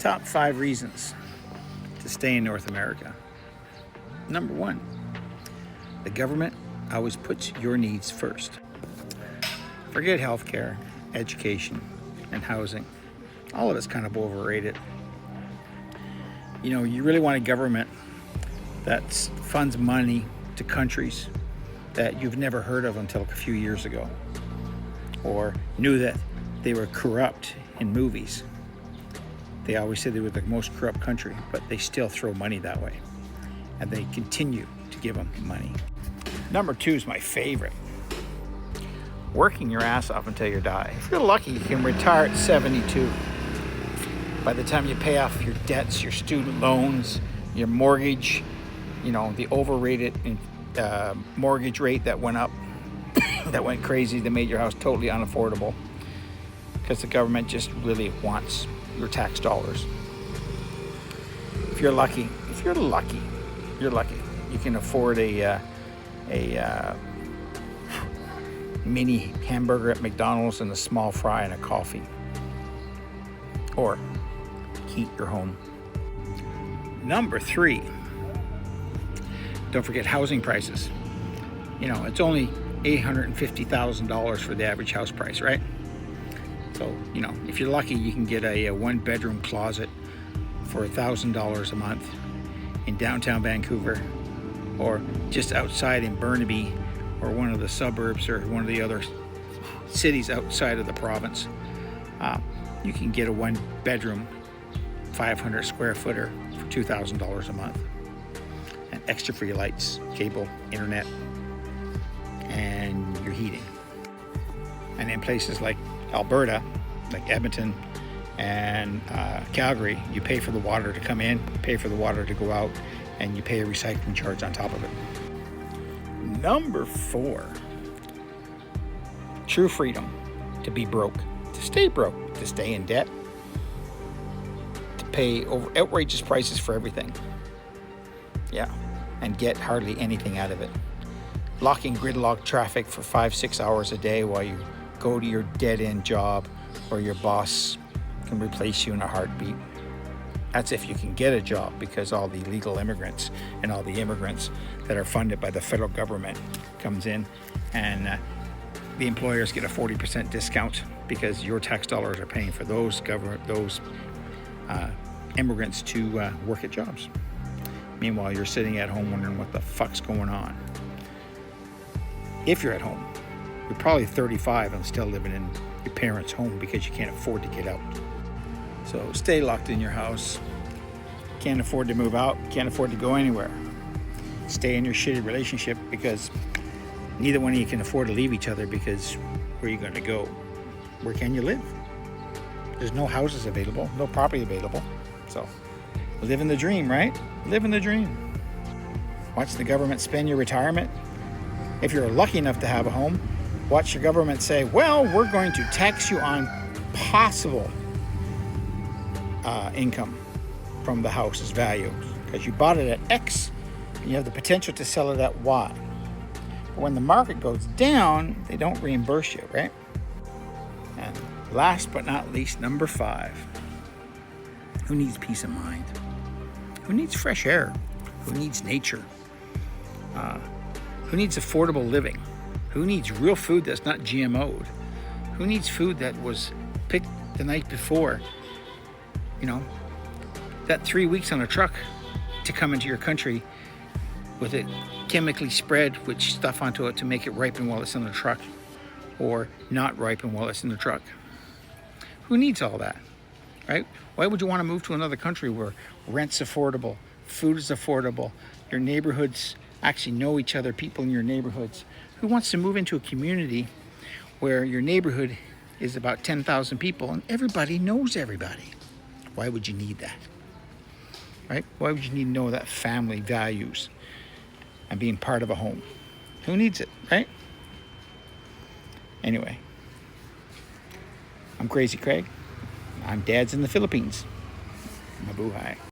top 5 reasons to stay in North America. Number 1, the government always puts your needs first. Forget healthcare, education, and housing. All of it's kind of overrated. You know, you really want a government that funds money to countries that you've never heard of until a few years ago, or knew that they were corrupt in movies. They always said they were the most corrupt country, but they still throw money that way, and they continue to give them money. Number 2 is my favorite. Working your ass off until you die. If you're lucky, you can retire at 72. By the time you pay off your debts, your student loans, your mortgage, you know, the overrated mortgage rate that went up, that went crazy, that made your house totally unaffordable because the government just really wants your tax dollars. If you're lucky, you can afford a mini hamburger at McDonald's and a small fry and a coffee, or heat your home. Number 3, don't forget housing prices. You know, it's only $850,000 for the average house price, right? So, you know, if you're lucky, you can get a 1-bedroom closet for $1,000 a month in downtown Vancouver, or just outside in Burnaby, or one of the suburbs, or one of the other cities outside of the province. You can get a 1-bedroom, 500 square footer for $2,000 a month, and extra for your lights, cable, internet, and your heating. And in places like Alberta, like Edmonton and Calgary, you pay for the water to come in, pay for the water to go out, and you pay a recycling charge on top of it. Number 4, true freedom. To be broke, to stay broke, to stay in debt, to pay over outrageous prices for everything. Yeah, and get hardly anything out of it. Blocking gridlock traffic for 5-6 hours a day while you go to your dead-end job, or your boss can replace you in a heartbeat. That's if you can get a job, because all the illegal immigrants and all the immigrants that are funded by the federal government comes in, and the employers get a 40% discount because your tax dollars are paying for those immigrants to work at jobs. Meanwhile, you're sitting at home wondering what the fuck's going on. If you're at home, you're probably 35 and still living in your parents' home because you can't afford to get out. So stay locked in your house. Can't afford to move out, can't afford to go anywhere. Stay in your shitty relationship because neither one of you can afford to leave each other, because where are you going to go? Where can you live? There's no houses available, no property available. So living the dream, right? Living the dream. Watch the government spend your retirement. If you're lucky enough to have a home, watch your government say, well, we're going to tax you on possible income from the house's value because you bought it at X and you have the potential to sell it at Y. But when the market goes down, they don't reimburse you, right? And last but not least, number 5, who needs peace of mind? Who needs fresh air? Who needs nature? Who needs affordable living? Who needs real food that's not GMO'd? Who needs food that was picked the night before? You know, that 3 weeks on a truck to come into your country with it chemically spread with stuff onto it to make it ripen while it's in the truck, or not ripen while it's in the truck. Who needs all that, right? Why would you want to move to another country where rent's affordable, food is affordable, your neighborhoods actually know each other, people in your neighborhoods? Who wants to move into a community where your neighborhood is about 10,000 people and everybody knows everybody? Why would you need that, right? Why would you need to know that family values and being part of a home? Who needs it, right? Anyway, I'm Crazy Craig. I'm Dad's in the Philippines. Mabuhay.